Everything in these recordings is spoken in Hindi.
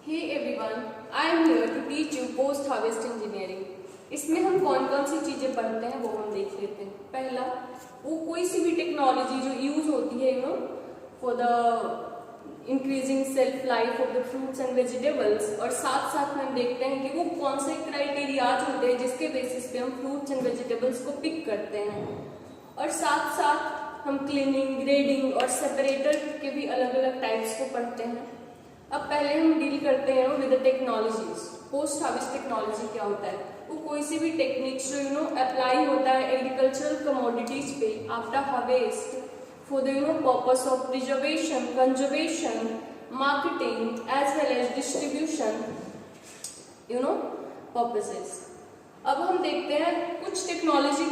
Hey everyone, I am here to teach you post harvest engineering. इसमें हम कौन कौन सी चीजें पढ़ते हैं वो हम देख लेते हैं। पहला, वो कोई सी भी टेक्नोलॉजी जो यूज होती है for the increasing self life of the fruits and vegetables, और साथ साथ में हम देखते हैं कि वो कौन से क्राइटेरियाज होते हैं जिसके बेसिस पे हम फ्रूट्स एंड वेजिटेबल्स को पिक करते हैं, और साथ साथ हम क्लीनिंग, ग्रेडिंग और सेपरेटर के भी अलग अलग टाइप्स को पढ़ते हैं। अब पहले हम डील करते हैं with the technologies. Post harvest technology क्या होता है? वो कोई सी भी टेक्निक्स जो अप्लाई होता है एग्रीकल्चरल कमोडिटीज पे after harvest for the purpose of preservation, conservation, marketing as well as distribution purposes. अब हम देखते हैं कुछ टेक्नोलॉजीज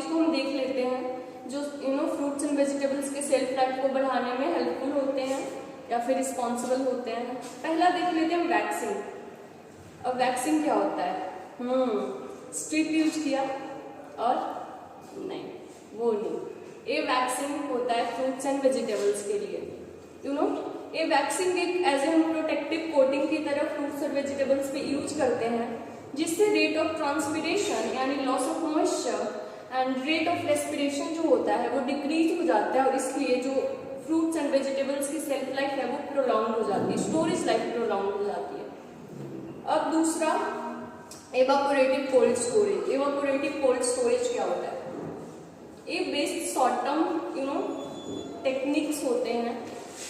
को हम देख लेते हैं जो फ्रूट्स एंड वेजिटेबल्स के सेल्फ लाइफ को बढ़ाने में हेल्पफुल होते हैं या फिर रिस्पॉन्सिबल होते हैं। पहला देख लेते हैं वैक्सिंग। अब वैक्सिंग क्या होता है? स्ट्रिप यूज किया और नहीं, वो नहीं। ये वैक्सिंग होता है फ्रूट्स एंड वेजिटेबल्स के लिए। ये वैक्सिंग एक एज ए प्रोटेक्टिव कोटिंग की तरह फ्रूट्स और वेजिटेबल्स पे यूज करते हैं, जिससे रेट ऑफ ट्रांसपिरेशन यानी loss of moisture and rate of respiration जो होता है वो डिक्रीज हो जाता है, और इसलिए जो फ्रूट्स एंड वेजिटेबल्स की सेल्फ लाइफ है वो प्रोलॉन्ग हो जाती है, स्टोरेज लाइफ प्रोलॉन्ग हो जाती है। अब दूसरा, evaporative cold storage. Evaporative cold storage क्या होता है? ये बेस्ड शॉर्ट टर्म टेक्निक्स होते हैं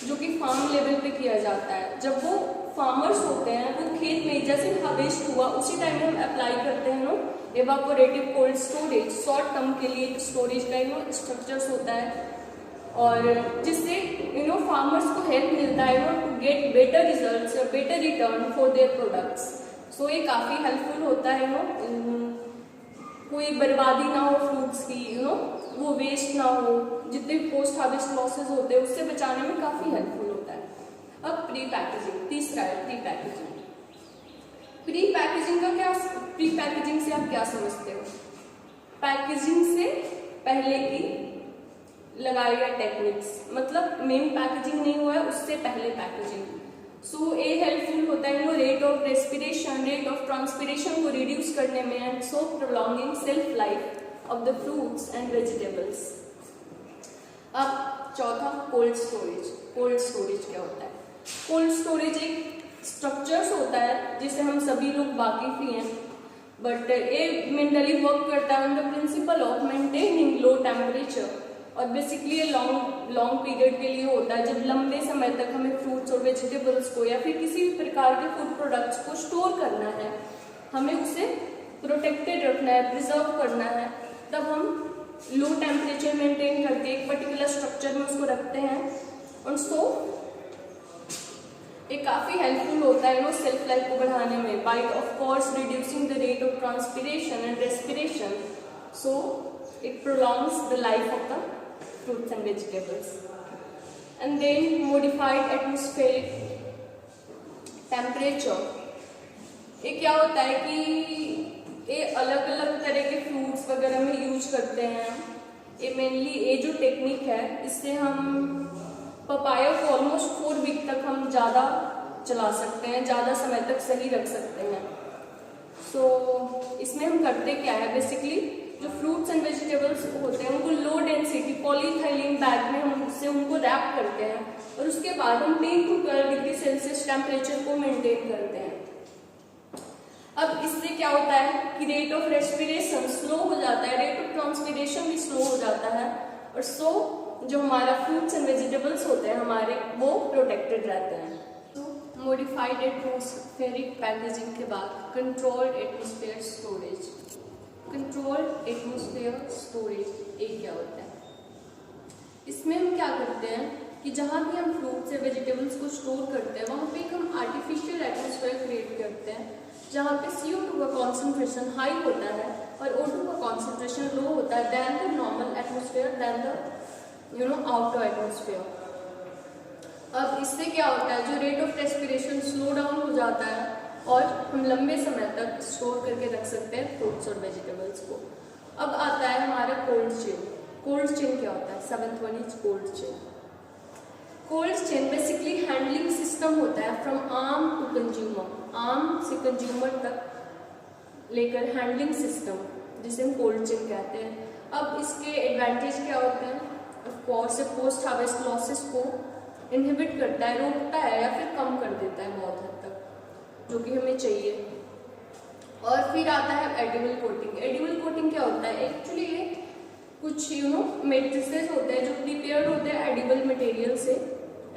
जो कि फार्म लेवल पे किया जाता है। जब वो फार्मर्स होते हैं वो खेत में जैसे हार्वेस्ट हुआ उसी टाइम में हम अप्लाई करते हैं evaporative cold storage. Short term के लिए स्टोरेज का स्ट्रक्चर्स होता है, और जिससे फार्मर्स को हेल्प मिलता है टू गेट बेटर रिजल्ट्स और better return for their products. So ये काफी हेल्पफुल होता है। कोई बर्बादी ना हो फ्रूट्स की, वो वेस्ट ना हो, जितने पोस्ट हार्वेस्ट लॉसेस होते हैं उससे बचाने में काफी हेल्पफुल होता है। अब प्री पैकेजिंग, तीसरा है प्री पैकेजिंग। प्री पैकेजिंग का क्या, प्री पैकेजिंग से आप क्या समझते हो? पैकेजिंग से पहले की लगाए गए टेक्निक्स, मतलब मेन पैकेजिंग नहीं हुआ है उससे पहले पैकेजिंग। सो ये हेल्पफुल होता है rate of respiration, rate of transpiration को रिड्यूस करने में, and so prolonging self life of the fruits and vegetables. अब चौथा, कोल्ड स्टोरेज। कोल्ड स्टोरेज क्या होता है? कोल्ड स्टोरेज एक स्ट्रक्चर्स होता है जिसे हम सभी लोग वाकिफ ही हैं, बट ये मेंटली वर्क करता है on the principle of maintaining low temperature, और बेसिकली ये लॉन्ग पीरियड के लिए होता है। जब लंबे समय तक हमें फ्रूट्स और वेजिटेबल्स को या फिर किसी भी प्रकार के फूड प्रोडक्ट्स को स्टोर करना है, हमें उसे प्रोटेक्टेड रखना है, प्रिजर्व करना है, तब हम लो टेम्परेचर मेंटेन करके एक पर्टिकुलर स्ट्रक्चर में उसको रखते हैं। और सो ये काफी हेल्पफुल होता है सेल्फ लाइफ को बढ़ाने में, by of course reducing the rate of transpiration and respiration, so it prolongs the life of the fruits and vegetables. And then modified atmospheric temperature, ये क्या होता है कि ये अलग अलग तरह के फ्रूट्स वगैरह में यूज करते हैं। ये मेनली ये जो टेक्निक है इससे हम पपाया को ऑलमोस्ट 4 वीक तक हम ज़्यादा चला सकते हैं, ज़्यादा समय तक सही रख सकते हैं। सो इसमें हम करते क्या है, बेसिकली जो फ्रूट्स एंड वेजिटेबल्स होते हैं उनको लो डेंसिटी पॉलीथाइलिन बैग में हम उससे उनको रैप करते हैं, और उसके बाद हम 10 to 12 डिग्री सेल्सियस टेम्परेचर को मेंटेन करते हैं। अब इससे क्या होता है कि रेट ऑफ रेस्पिरेशन स्लो हो जाता है, रेट ऑफ ट्रांसपिरेशन भी स्लो हो जाता है, और सो जो हमारा फ्रूट्स एंड वेजिटेबल्स होते हैं हमारे वो प्रोटेक्टेड रहते हैं। तो मॉडिफाइड एटमॉस्फेरिक पैकेजिंग के बाद controlled atmosphere storage. Controlled atmosphere storage ये क्या होता है? इसमें हम क्या करते हैं कि जहाँ भी हम फ्रूट्स या वेजिटेबल्स को स्टोर करते हैं वहाँ पे एक हम आर्टिफिशियल एटमॉस्फेयर क्रिएट करते हैं, जहाँ पे CO2 का कॉन्सेंट्रेशन हाई होता है और O2 का कॉन्सेंट्रेशन लो होता है than the normal atmosphere, than the outer atmosphere. अब इससे क्या होता है, जो rate of respiration slow down हो जाता है और हम लंबे समय तक स्टोर करके रख सकते हैं फ्रूट्स और वेजिटेबल्स को। अब आता है हमारा कोल्ड चेन। कोल्ड चेन क्या होता है? 7th one is cold chain. Cold chain basically handling system system होता है from farm to consumer, farm से कंज्यूमर तक लेकर हैंडलिंग सिस्टम, जिसे हम कोल्ड चेन कहते हैं। अब इसके एडवांटेज क्या होते हैं? ऑफ कोर्स ये पोस्ट हार्वेस्ट लॉसेस को इनहिबिट करता है, रोकता है या फिर कम कर देता है बहुत हद तक, जो कि हमें चाहिए। और फिर आता है एडिबल कोटिंग। एडिबल कोटिंग क्या होता है? एक्चुअली ये कुछ मेट्रिसेस होते हैं जो प्रिपेयर्ड होते हैं एडिबल मटेरियल से।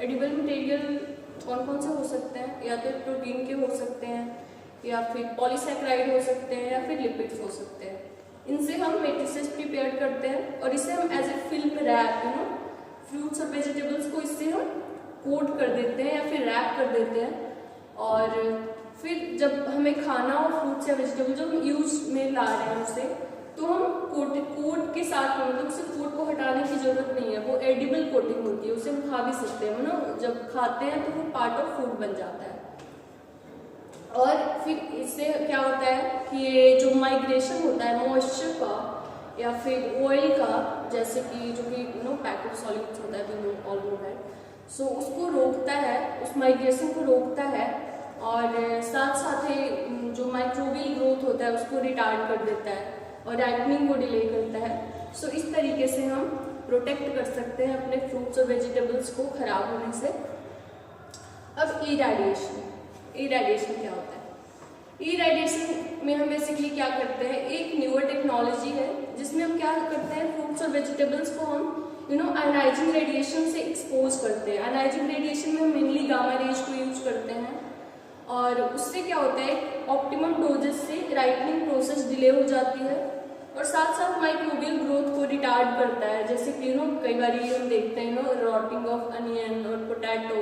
एडिबल मटेरियल कौन कौन से हो सकते हैं? या तो प्रोटीन के हो सकते हैं, या फिर पॉलीसैकेराइड हो सकते हैं, या फिर लिपिड्स हो सकते हैं। इनसे हम मेट्रिसेस प्रिपेयर करते हैं और इसे हम as a film wrap fruits और वेजिटेबल्स को इससे हम कोट कर देते हैं या फिर रैप कर देते हैं। और फिर जब हमें खाना हो फ्रूट्स या वेजिटेबल जो हम यूज में ला रहे हैं उसे, तो हम कोट के साथ मतलब उसे कोट को हटाने की जरूरत नहीं है, वो एडिबल कोटिंग होती है, उसे हम खा भी सकते हैं ना। जब खाते हैं तो वो पार्ट ऑफ फूड बन जाता है। और फिर इससे क्या होता है कि ये जो माइग्रेशन होता है मॉइस्चर का या फिर ऑयल का, जैसे कि जो कि पैकेट सॉल्यूट्स होता है वी ऑल नो दैट, सो उसको रोकता है, उस माइग्रेशन को रोकता है। और साथ साथ ही जो माइक्रोबियल ग्रोथ होता है उसको रिटार्ड कर देता है और राइपनिंग को डिले करता है। सो इस तरीके से हम प्रोटेक्ट कर सकते हैं अपने फ्रूट्स और वेजिटेबल्स को खराब होने से। अब इरेडिएशन, इरेडिएशन क्या होता है? इरेडिएशन में हम बेसिकली क्या करते हैं, एक न्यूअर टेक्नोलॉजी है जिसमें हम क्या करते हैं, फ्रूट्स और वेजिटेबल्स को हम आयनाइजिंग रेडिएशन से एक्सपोज करते हैं। आयनाइजिंग रेडिएशन में हम मेनली गामा रेज को यूज करते हैं और उससे क्या होता है, ऑप्टिमम डोजेस से राइपनिंग प्रोसेस डिले हो जाती है और साथ साथ माइक्रोबियल ग्रोथ को रिटार्ड करता है। जैसे कि कई बार हम देखते हैं रॉटिंग ऑफ अनियन और पोटैटो,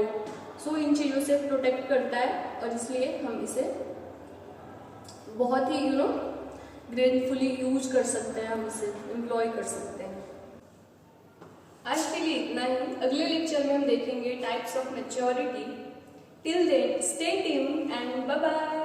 सो इन चीज़ों से प्रोटेक्ट करता है और इसलिए हम इसे बहुत ही ग्रेटफुली यूज कर सकते हैं, हम इसे एम्प्लॉय कर सकते हैं। आज के लिए इतना ही। अगले लेक्चर में हम देखेंगे types of maturity. Till then stay tuned and bye bye.